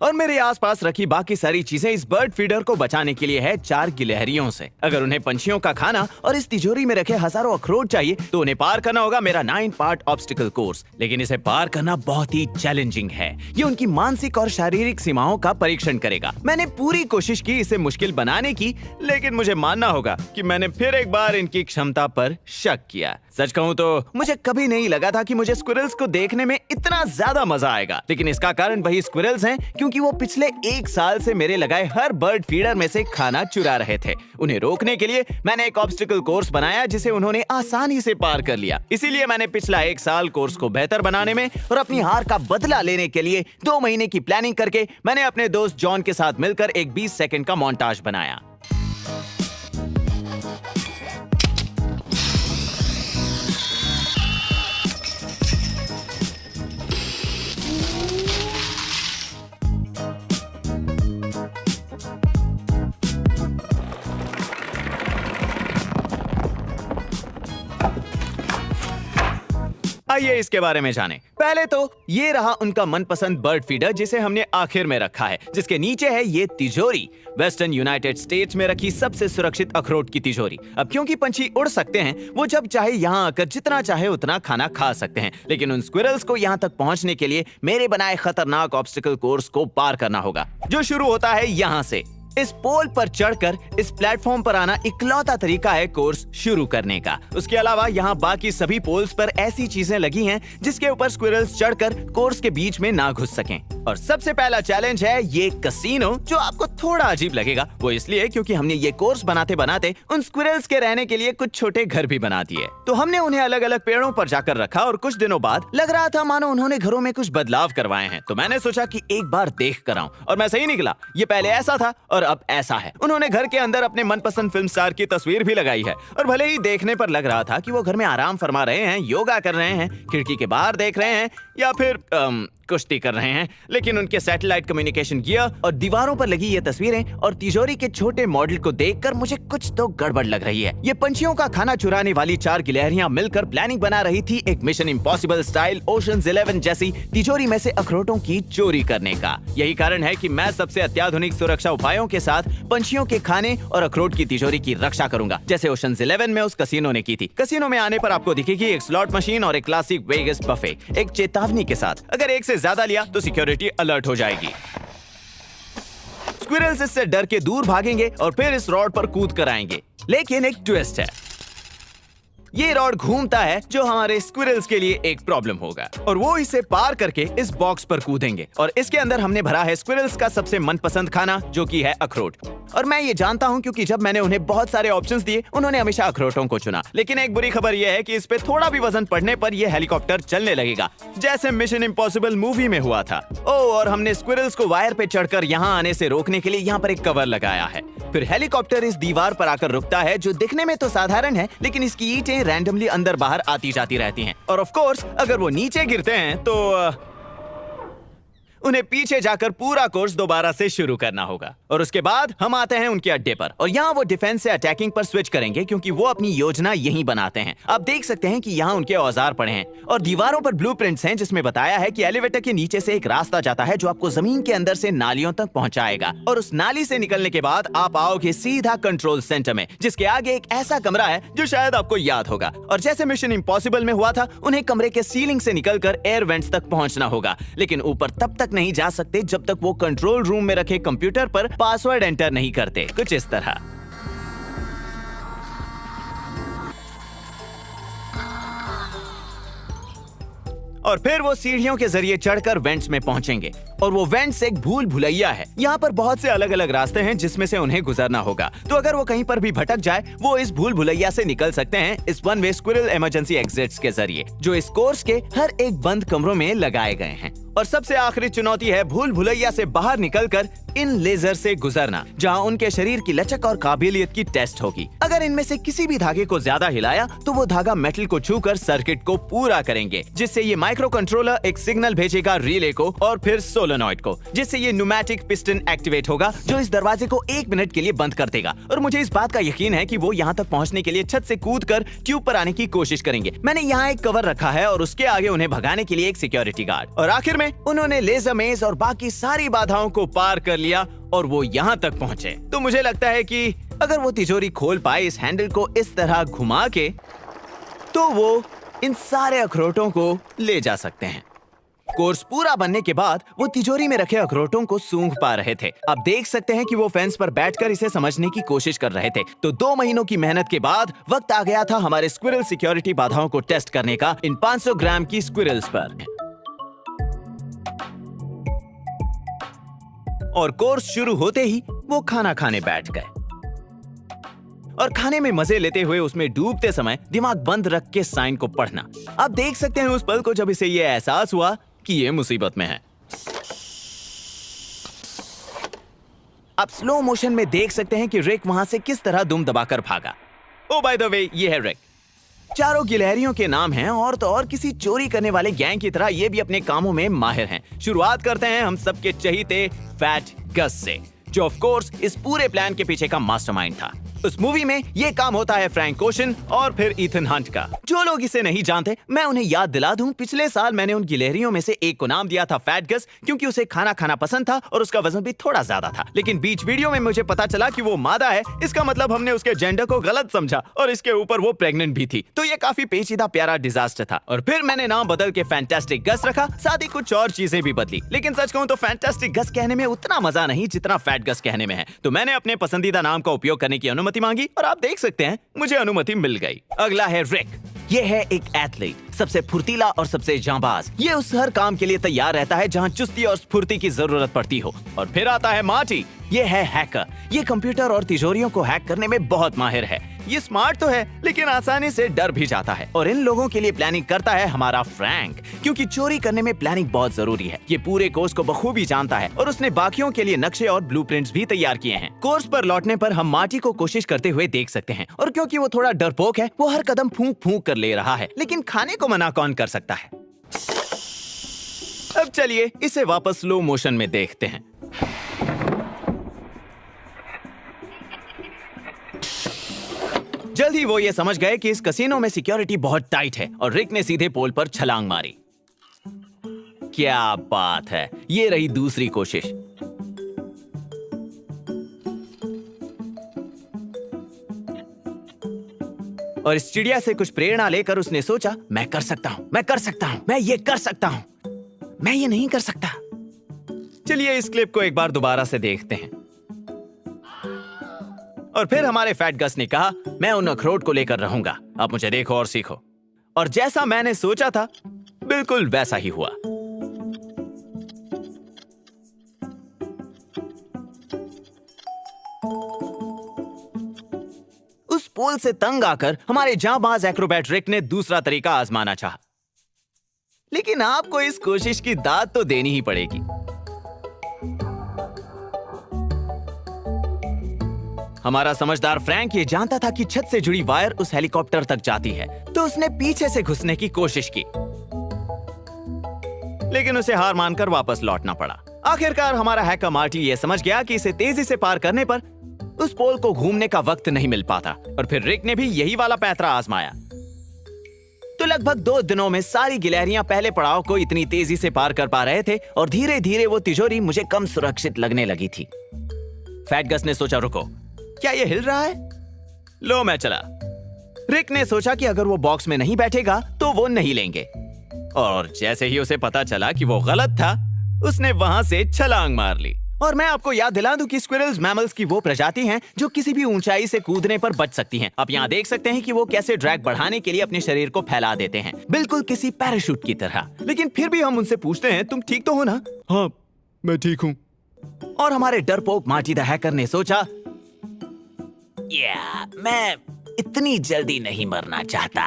और मेरे आसपास रखी बाकी सारी चीजें इस बर्ड फीडर को बचाने के लिए है 4 गिलहरियों से। अगर उन्हें पंछियों का खाना और इस तिजोरी में रखे हजारों अखरोट चाहिए तो उन्हें पार करना होगा मेरा 9 पार्ट ऑब्स्टिकल कोर्स। लेकिन इसे पार करना बहुत ही चैलेंजिंग है। ये उनकी मानसिक और शारीरिक सीमाओं का परीक्षण करेगा। मैंने पूरी कोशिश की इसे मुश्किल बनाने की, लेकिन मुझे मानना होगा कि मैंने फिर एक बार इनकी क्षमता पर शक किया। सच कहूं तो मुझे कभी नहीं लगा था कि मुझे स्क्विरल्स को देखने में इतना ज्यादा मजा आएगा। लेकिन इसका कारण वही स्क्विरल्स हैं, क्योंकि वो पिछले 1 साल से मेरे लगाए हर बर्ड फीडर में से खाना चुरा रहे थे। उन्हें रोकने के लिए मैंने एक ऑब्स्टिकल कोर्स बनाया जिसे उन्होंने आसानी से पार कर लिया। इसीलिए मैंने पिछला 1 साल कोर्स को बेहतर बनाने में और अपनी हार का बदला लेने के लिए 2 महीने की प्लानिंग करके मैंने अपने दोस्त जॉन के साथ मिलकर एक 20 सेकंड का मोन्टाज बनाया। आइए इसके बारे में जानें। पहले तो ये रहा उनका मनपसंद बर्ड फीडर जिसे हमने आखिर में रखा है, जिसके नीचे है ये तिजोरी, वेस्टर्न यूनाइटेड स्टेट्स में रखी सबसे सुरक्षित अखरोट की तिजोरी। अब क्योंकि पंछी उड़ सकते हैं, वो जब चाहे यहाँ आकर जितना चाहे उतना खाना खा सकते हैं। लेकिन उन स्क्विरल्स को यहाँ तक पहुँचने के लिए मेरे बनाए खतरनाक ऑब्स्टिकल कोर्स को पार करना होगा, जो शुरू होता है यहाँ से। इस पोल पर चढ़कर इस प्लेटफॉर्म पर आना इकलौता तरीका है कोर्स शुरू करने का। उसके अलावा यहाँ बाकी सभी पोल्स पर ऐसी चीजें लगी हैं जिसके ऊपर स्क्विरल्स चढ़कर कोर्स के बीच में ना घुस सकें। और सबसे पहला चैलेंज है ये कसीनो, जो आपको थोड़ा अजीब लगेगा। वो इसलिए क्योंकि हमने ये कोर्स बनाते बनाते उन स्क्विरल्स के रहने के लिए कुछ छोटे घर भी बना दिए। तो हमने उन्हें अलग अलग पेड़ों पर जाकर रखा और कुछ दिनों बाद लग रहा था मानो उन्होंने घरों में कुछ बदलाव करवाए हैं। तो मैंने सोचा कि एक बार देख कर आऊं, और मैं सही निकला। ये पहले ऐसा था और अब ऐसा है। उन्होंने घर के अंदर अपने मनपसंद फिल्म स्टार की तस्वीर भी लगाई है, और भले ही देखने पर लग रहा था कि वो घर में आराम फरमा रहे हैं, योगा कर रहे हैं, खिड़की के बाहर देख रहे हैं या फिर कुश्ती कर रहे हैं, लेकिन उनके सैटेलाइट कम्युनिकेशन गियर और दीवारों पर लगी ये तस्वीरें और तिजोरी के छोटे मॉडल को देखकर मुझे कुछ तो गड़बड़ लग रही है। ये पंछियों का खाना चुराने वाली 4 गिलहरियां मिलकर प्लानिंग बना रही थी एक मिशन इम्पॉसिबल स्टाइल ओशंस 11 जैसी तिजोरी में से अखरोटों की चोरी करने का। यही कारण है कि मैं सबसे अत्याधुनिक सुरक्षा उपायों के साथ पंछियों के खाने और अखरोट की तिजोरी की रक्षा करूंगा, जैसे ओशंस 11 में उस कसिनो ने की थी। कसिनो में आने पर आपको दिखेगी एक स्लॉट मशीन और एक क्लासिक वेगस बफे, एक चेतावनी के साथ। अगर एक से ज्यादा लिया तो सिक्योरिटी अलर्ट हो जाएगी। स्क्विरल्स इससे डर के दूर भागेंगे और फिर इस रॉड पर कूद कर आएंगे। लेकिन एक ट्विस्ट है, ये रॉड घूमता है जो हमारे स्क्विरल्स के लिए एक प्रॉब्लम होगा, और वो इसे पार करके इस बॉक्स पर कूदेंगे। और इसके अंदर हमने भरा है स्क्विरल्स का सबसे मनपसंद खाना, जो कि है अखरोट। और मैं ये जानता हूँ क्योंकि जब मैंने उन्हें बहुत सारे ऑप्शंस दिए, उन्होंने हमेशा अखरोटों को चुना। लेकिन एक बुरी खबर यह है कि इस पे थोड़ा भी वजन पड़ने पर यह हेलीकॉप्टर चलने लगेगा, जैसे मिशन इम्पॉसिबल मूवी में हुआ था। और हमने स्क्विरल्स को वायर पे चढ़कर यहाँ आने से रोकने के लिए यहाँ पर एक कवर लगाया है। फिर हेलीकॉप्टर इस दीवार पर आकर रुकता है, जो दिखने में तो साधारण है, लेकिन इसकी ईंटें रैंडमली अंदर बाहर आती जाती रहती हैं। और ऑफ कोर्स अगर वो नीचे गिरते हैं तो उन्हें पीछे जाकर पूरा कोर्स दोबारा से शुरू करना होगा। और उसके बाद हम आते हैं उनके अड्डे पर, और यहाँ वो डिफेंस से अटैकिंग पर स्विच करेंगे, क्योंकि वो अपनी योजना यहीं बनाते हैं। आप देख सकते हैं कि यहाँ उनके औजार पड़े हैं और दीवारों पर ब्लूप्रिंट्स हैं, जिसमें बताया है कि एलिवेटर के नीचे से एक रास्ता जाता है जो आपको जमीन के अंदर से नालियों तक पहुंचाएगा। और उस नाली से निकलने के बाद आप आओगे सीधा कंट्रोल सेंटर में, जिसके आगे एक ऐसा कमरा है जो शायद आपको याद होगा। और जैसे मिशन इम्पॉसिबल में हुआ था, उन्हें कमरे के सीलिंग से निकलकर एयर वेंट्स तक पहुंचना होगा। लेकिन ऊपर तब तक नहीं जा सकते जब तक वो कंट्रोल रूम में रखे कंप्यूटर पर पासवर्ड एंटर नहीं करते। कुछ इस तरह। और फिर वो सीढ़ियों के जरिए चढ़कर वेंट्स में पहुंचेंगे, और वो वेंट्स एक भूल भुलैया है। यहाँ पर बहुत से अलग अलग रास्ते हैं जिसमें से उन्हें गुजरना होगा। तो अगर वो कहीं पर भी भटक जाए, वो इस भूल भुलैया से निकल सकते हैं इस one way squirrel emergency exits के जरिए, जो इस कोर्स के हर एक बंद कमरों में लगाए गए हैं। और सबसे आखिरी चुनौती है भूल भुलैया से बाहर निकलकर इन लेजर से गुजरना, जहां उनके शरीर की लचक और काबिलियत की टेस्ट होगी। अगर इनमें से किसी भी धागे को ज्यादा हिलाया तो वो धागा मेटल को छूकर सर्किट को पूरा करेंगे, जिससे ये माइक्रो कंट्रोलर एक सिग्नल भेजेगा रिले को और फिर सोलर सोलेनॉइड को, जिससे ये न्यूमैटिक पिस्टन एक्टिवेट होगा जो इस दरवाजे को 1 मिनट के लिए बंद कर देगा। और मुझे इस बात का यकीन है कि वो यहाँ तक पहुँचने के लिए छत से कूदकर ट्यूब पर आने की कोशिश करेंगे। मैंने यहाँ एक कवर रखा है और उसके आगे उन्हें भगाने के लिए एक सिक्योरिटी गार्ड। और आखिर में उन्होंने लेजर मेज और बाकी सारी बाधाओं को पार कर लिया और वो यहाँ तक पहुँचे। तो मुझे लगता है कि अगर वो तिजोरी खोल पाए इस हैंडल को इस तरह घुमा के, तो वो इन सारे अखरोटों को ले जा सकते हैं। कोर्स पूरा बनने के बाद वो तिजोरी में रखे अखरोटों को सूंघ पा रहे थे। अब देख सकते हैं कि वो फेंस पर बैठकर इसे समझने की कोशिश कर रहे थे। तो 2 महीनों की मेहनत के बाद वक्त आ गया था हमारे स्क्विरल सिक्योरिटी बाधाओं को टेस्ट करने का इन 500 ग्राम की स्क्विरल्स पर। और कोर्स शुरू होते ही वो खाना खाने बैठ गए और खाने में मजे लेते हुए उसमें डूबते समय दिमाग बंद रख के साइन को पढ़ना। आप देख सकते हैं उस पल को जब इसे ये एहसास हुआ कि ये मुसीबत में है। आप स्लो मोशन में देख सकते हैं कि रिक वहां से किस तरह दुम दबाकर भागा। ओ बाय द वे, ये है रिक। चारों गिलहरियों के नाम हैं और तो और किसी चोरी करने वाले गैंग की तरह ये भी अपने कामों में माहिर हैं। शुरुआत करते हैं हम सबके चहीते फैट गस से, जो ऑफ कोर्स इस पूरे प्लान के पीछे का मास्टरमाइंड था। उस मूवी में ये काम होता है फ्रैंक ओशन और फिर ईथन हंट का। जो लोग इसे नहीं जानते, मैं उन्हें याद दिला दूं, पिछले साल मैंने उन गिलहरियों में से एक को नाम दिया था फैट गस, क्योंकि उसे खाना खाना पसंद था और उसका वजन भी थोड़ा ज्यादा था। लेकिन बीच वीडियो में मुझे पता चला कि वो मादा है। इसका मतलब हमने उसके जेंडर को गलत समझा और इसके ऊपर वो प्रेग्नेंट भी थी। तो ये काफी पेचीदा प्यारा डिजास्टर था। और फिर मैंने नाम बदल के फैंटास्टिक गस रखा, साथ ही कुछ और चीजें भी बदली। लेकिन सच कहूं तो फैंटास्टिक गस कहने में उतना मजा नहीं जितना फैट गस कहने में है। तो मैंने अपने पसंदीदा नाम का उपयोग करने की अनुमति मांगी और आप देख सकते हैं मुझे अनुमति मिल गई। अगला है रिक। ये है एक एथलीट, सबसे फुर्तीला और सबसे जांबाज। ये उस हर काम के लिए तैयार रहता है जहां चुस्ती और स्फूर्ति की जरूरत पड़ती हो। और फिर आता है मार्टी। ये है हैकर। ये कंप्यूटर और तिजोरियों को हैक करने में बहुत माहिर है। ये स्मार्ट तो है लेकिन आसानी से डर भी जाता है। और इन लोगों के लिए प्लानिंग करता है हमारा फ्रैंक, क्योंकि चोरी करने में प्लानिंग बहुत जरूरी है। ये पूरे कोर्स को बखूबी जानता है और उसने बाकियों के लिए नक्शे और ब्लूप्रिंट्स भी तैयार किए हैं। कोर्स पर लौटने पर हम मार्टी को कोशिश करते हुए देख सकते हैं। और क्योंकि वो थोड़ा डरपोक है, वो हर कदम फूंक फूंक कर ले रहा है। लेकिन खाने को मना कौन कर सकता है। अब चलिए इसे वापस स्लो मोशन में देखते हैं। जल्द ही वो ये समझ गए कि इस कसिनो में सिक्योरिटी बहुत टाइट है और रिक ने सीधे पोल पर छलांग मारी। क्या बात है, ये रही दूसरी कोशिश। और इस चिड़िया से कुछ प्रेरणा लेकर उसने सोचा, मैं कर सकता हूं, मैं कर सकता हूं, मैं ये कर सकता हूं, मैं ये नहीं कर सकता। चलिए इस क्लिप को एक बार दोबारा से देखते हैं। और फिर हमारे फैट गस ने कहा, मैं उन अखरोट को लेकर रहूंगा, आप मुझे देखो और सीखो। और जैसा मैंने सोचा था बिल्कुल वैसा ही हुआ। उस पोल से तंग आकर हमारे जांबाज एक्रोबैट रिक ने दूसरा तरीका आजमाना चाहा। लेकिन आपको इस कोशिश की दाद तो देनी ही पड़ेगी। हमारा समझदार फ्रैंक ये जानता था कि छत से जुड़ी वायर उस हेलीकॉप्टर तक जाती है, तो उसने पीछे से घुसने की कोशिश की, लेकिन उसे हार मानकर वापस लौटना पड़ा। आखिरकार हमारा हैकर मार्टी ये समझ गया कि इसे तेजी से पार करने पर उस पोल को घूमने का वक्त नहीं मिल पाता। और फिर रिक ने भी यही वाला पैंतरा आजमाया। तो लगभग 2 दिनों में सारी गिलहरियां पहले पड़ाव को इतनी तेजी से पार कर पा रहे थे और धीरे धीरे वो तिजोरी मुझे कम सुरक्षित लगने लगी थी। फैट गस ने सोचा, रुको, क्या ये हिल रहा है? लो मैं चला। रिक ने सोचा कि अगर वो बॉक्स में नहीं बैठेगा तो वो नहीं लेंगे। और जैसे ही उसे पता चला कि वो गलत था, उसने वहां से छलांग मार ली। और मैं आपको याद दिला दूं कि स्क्विरल्स मैमल्स की वो प्रजाति हैं जो किसी भी ऊंचाई से कूदने पर बच सकती हैं। आप यहाँ देख सकते हैं कि वो कैसे ड्रैग बढ़ाने के लिए अपने शरीर को फैला देते हैं, बिल्कुल किसी पैराशूट की तरह। लेकिन फिर भी हम उनसे पूछते हैं, तुम ठीक तो हो ना? हाँ, मैं ठीक हूँ। और हमारे डरपोक मार्टी द हैकर ने सोचा, मैं इतनी जल्दी नहीं मरना चाहता।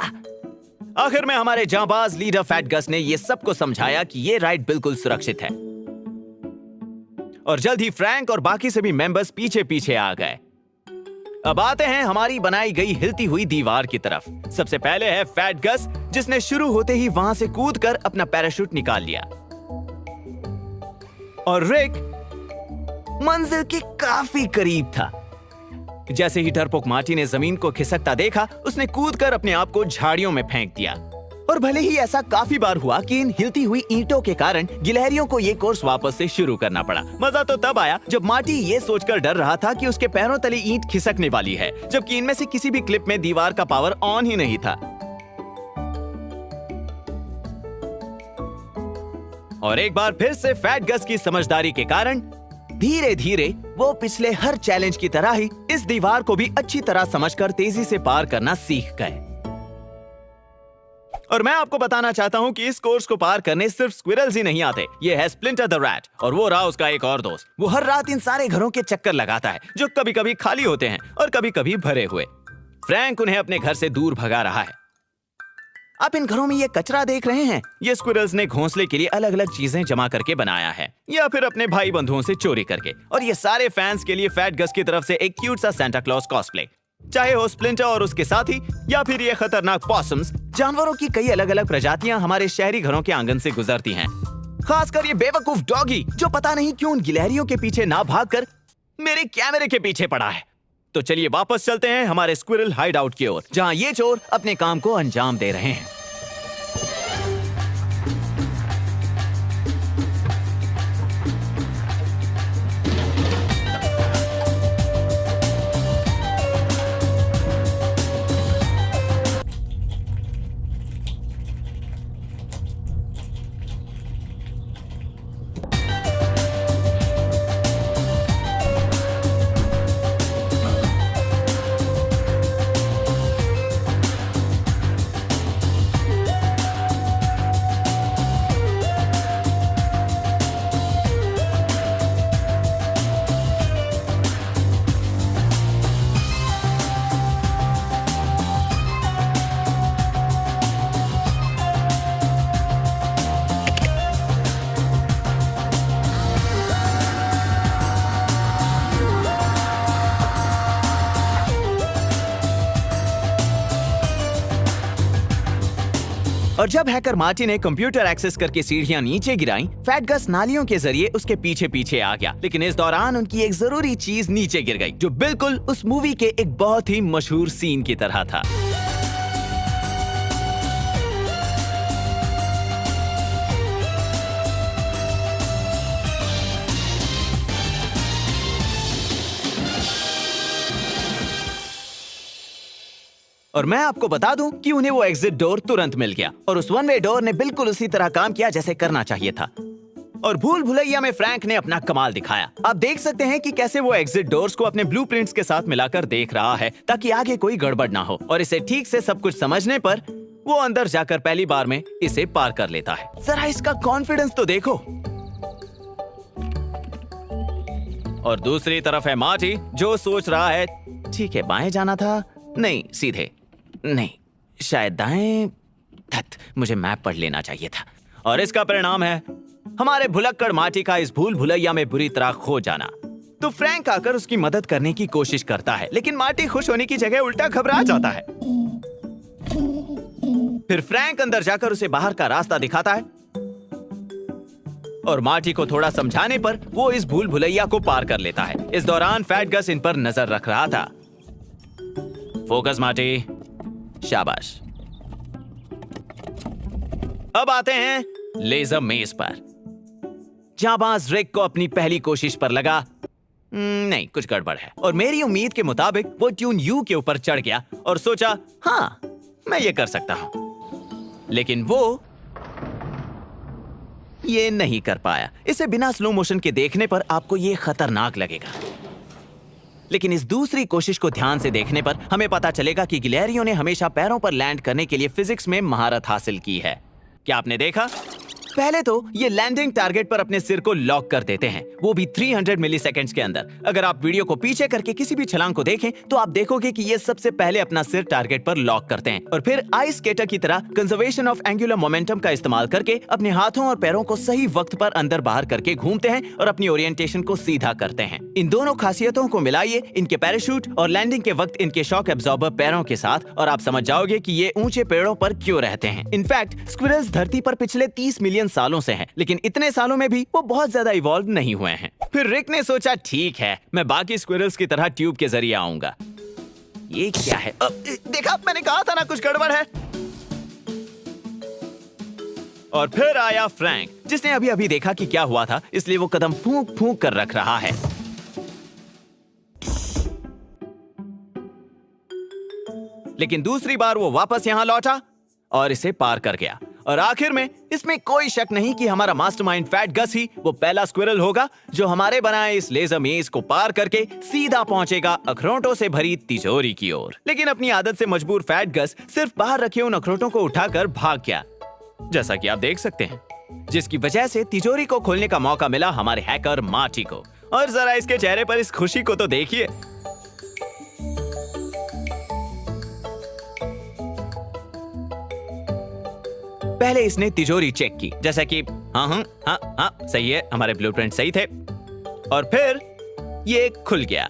आखिर में हमारे जांबाज लीडर फैट गस ने ये सबको समझाया कि ये राइड बिल्कुल सुरक्षित है। और जल्द ही फ्रैंक और बाकी सभी मेंबर्स पीछे पीछे आ गए। अब आते हैं हमारी बनाई गई हिलती हुई दीवार की तरफ। सबसे पहले है फैट गस, जिसने शुरू होते ही वहां से कूदकर अपना पैराशूट निकाल लिया। और रिक मंजिल के काफी करीब था। जैसे ही डरपोक मार्टी ने जमीन को खिसकता देखा, उसने कूदकर अपने आप को झाड़ियों में फेंक दिया। और भले ही ऐसा काफी बार हुआ कि इन हिलती हुई ईंटों के कारण गिलहरियों को ये कोर्स वापस से शुरू करना पड़ा। मजा तो तब आया जब मार्टी ये सोचकर डर रहा था कि उसके पैरों तले ईंट खिसकने वाली है, जबकि इनमें से किसी भी क्लिप में दीवार का पावर ऑन ही नहीं था। और एक बार फिर से फैट गस की समझदारी के कारण धीरे धीरे वो पिछले हर चैलेंज की तरह ही इस दीवार को भी अच्छी तरह समझकर तेजी से पार करना सीख गए। और मैं आपको बताना चाहता हूं कि इस कोर्स को पार करने सिर्फ स्क्विरल्स ही नहीं आते। ये है स्प्लिंटर द रैट, और वो रहा उसका एक और दोस्त। वो हर रात इन सारे घरों के चक्कर लगाता है, जो कभी कभी खाली होते हैं और कभी कभी भरे हुए। फ्रैंक उन्हें अपने घर से दूर भगा रहा है। आप इन घरों में ये कचरा देख रहे हैं, ये स्क्विरल्स ने घोंसले के लिए अलग अलग चीजें जमा करके बनाया है, या फिर अपने भाई बंधुओं से चोरी करके। और ये सारे फैंस के लिए फैट गस की तरफ से एक क्यूट सा सांता क्लॉज कॉस्प्ले, चाहे हो स्प्लिंटर और उसके साथी, या फिर ये खतरनाक पॉसम्स। जानवरों की कई अलग अलग प्रजातियां हमारे शहरी घरों के आंगन से गुजरती हैं। खासकर ये बेवकूफ डॉगी, जो पता नहीं क्यों उन गिलहरियों के पीछे ना भागकर मेरे कैमरे के पीछे पड़ा है। तो चलिए वापस चलते हैं हमारे स्क्विरल हाइड आउट की ओर, जहां ये चोर अपने काम को अंजाम दे रहे हैं। और जब हैकर मार्टी ने कंप्यूटर एक्सेस करके सीढ़ियां नीचे गिराईं, फैट गस नालियों के जरिए उसके पीछे पीछे आ गया। लेकिन इस दौरान उनकी एक जरूरी चीज नीचे गिर गई, जो बिल्कुल उस मूवी के एक बहुत ही मशहूर सीन की तरह था। और मैं आपको बता दूं कि उन्हें वो एग्जिट डोर तुरंत मिल गया, और उस वन वे डोर ने बिल्कुल उसी तरह काम किया जैसे करना चाहिए था। और भूल भुलैया में फ्रैंक ने अपना कमाल दिखाया। आप देख सकते हैं कि कैसे वो एग्जिट डोर्स को अपने ब्लूप्रिंट्स के साथ मिलाकर देख रहा है, ताकि आगे कोई गड़बड़ ना हो। और इसे ठीक से सब कुछ समझने पर वो अंदर जाकर पहली बार में इसे पार कर लेता है। जरा इसका कॉन्फिडेंस तो देखो। और दूसरी तरफ है मार्टी, जो सोच रहा है ठीक है बाएं जाना था, नहीं सीधे, नहीं शायद दाएं, मुझे मैप पढ़ लेना चाहिए था। और इसका परिणाम है हमारे भुलक्कड़ मार्टी का इस भूल भुलैया में बुरी तरह खो जाना। तो फ्रैंक आकर उसकी मदद करने की कोशिश करता है, लेकिन मार्टी खुश होने की जगह उल्टा घबरा जाता है। फिर फ्रैंक अंदर जाकर उसे बाहर का रास्ता दिखाता है, और मार्टी को थोड़ा समझाने पर वो इस भूल भुलैया को पार कर लेता है। इस दौरान फैट गस इन पर नजर रख रहा था। फोकस मार्टी, शाबाश। अब आते हैं लेजर मेज पर। जांबाज रिक को अपनी पहली कोशिश पर लगा नहीं कुछ गड़बड़ है, और मेरी उम्मीद के मुताबिक वो ट्यून यू के ऊपर चढ़ गया और सोचा हाँ मैं ये कर सकता हूं। लेकिन वो ये नहीं कर पाया। इसे बिना स्लो मोशन के देखने पर आपको ये खतरनाक लगेगा, लेकिन इस दूसरी कोशिश को ध्यान से देखने पर हमें पता चलेगा कि गिलहरियों ने हमेशा पैरों पर लैंड करने के लिए फिजिक्स में महारत हासिल की है। क्या आपने देखा? पहले तो ये लैंडिंग टारगेट पर अपने सिर को लॉक कर देते हैं, वो भी 300 मिलीसेकंड्स के अंदर। अगर आप वीडियो को पीछे करके किसी भी छलांग को देखें तो आप देखोगे कि ये सबसे पहले अपना सिर टारगेट पर लॉक करते हैं, और फिर आइस स्केटर की तरह कंजर्वेशन ऑफ एंगुलर मोमेंटम का इस्तेमाल करके अपने हाथों और पैरों को सही वक्त पर अंदर बाहर करके घूमते हैं और अपनी ओरिएंटेशन को सीधा करते हैं। इन दोनों खासियतों को मिलाइए इनके पैराशूट और लैंडिंग के वक्त इनके शॉक एब्जॉर्बर पैरों के साथ, और आप समझ जाओगे कि ये ऊंचे पेड़ों पर क्यों रहते हैं। इनफैक्ट स्क्विरल्स धरती पर पिछले 30 मिलियन मिलियन सालों से हैं, लेकिन इतने सालों में भी वो बहुत ज्यादा इवॉल्व नहीं हुए हैं। फिर रिक ने सोचा ठीक है, मैं बाकी स्क्विरल्स की तरह ट्यूब के जरिए आऊंगा। ये क्या है? देखा, मैंने कहा था ना कुछ गड़बड़ है। और फिर आया फ्रैंक, जिसने अभी अभी देखा कि क्या हुआ था, इसलिए वो कदम फूंक फूंक कर रख रहा है। लेकिन दूसरी बार वो वापस यहां लौटा और इसे पार कर गया। और आखिर में इसमें कोई शक नहीं कि हमारा मास्टरमाइंड फैट गस ही वो पहला स्क्विरल होगा जो हमारे बनाए इस लेजर मेज को पार करके सीधा पहुंचेगा अखरोटों से भरी तिजोरी की ओर। लेकिन अपनी आदत से मजबूर फैट गस सिर्फ बाहर रखे उन अखरोटों को उठाकर भाग गया, जैसा कि आप देख सकते हैं, जिसकी वजह से तिजोरी को खोलने का मौका मिला हमारे हैकर मार्टी को। और जरा इसके चेहरे पर इस खुशी को तो देखिए। पहले इसने तिजोरी चेक की, जैसा कि हाँ सही है, हमारे ब्लूप्रिंट सही थे। और फिर ये खुल गया।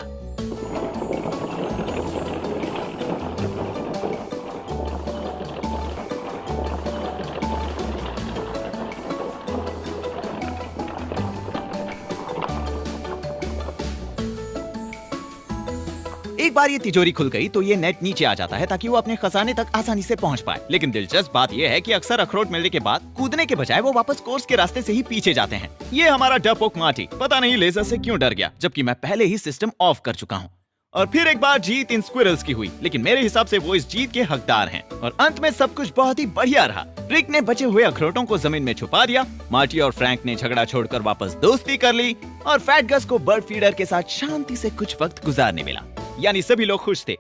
एक बार ये तिजोरी खुल गई तो ये नेट नीचे आ जाता है ताकि वो अपने खजाने तक आसानी से पहुंच पाए। लेकिन दिलचस्प बात ये है कि अक्सर अखरोट मिलने के बाद कूदने के बजाय वो वापस कोर्स के रास्ते से ही पीछे जाते हैं। ये हमारा डरपोक मार्टी पता नहीं लेजर से क्यों डर गया, जबकि मैं पहले ही सिस्टम ऑफ कर चुका हूँ। और फिर एक बार जीत इन स्क्विरल्स की हुई, लेकिन मेरे हिसाब से वो इस जीत के हकदार हैं। और अंत में सब कुछ बहुत ही बढ़िया रहा। रिक ने बचे हुए अखरोटों को जमीन में छुपा दिया, मार्टी और फ्रैंक ने झगड़ा छोड़कर वापस दोस्ती कर ली, और फैट गस को बर्ड फीडर के साथ शांति से कुछ वक्त गुजारने मिला। यानी सभी लोग खुश थे,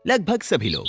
लगभग सभी लोग।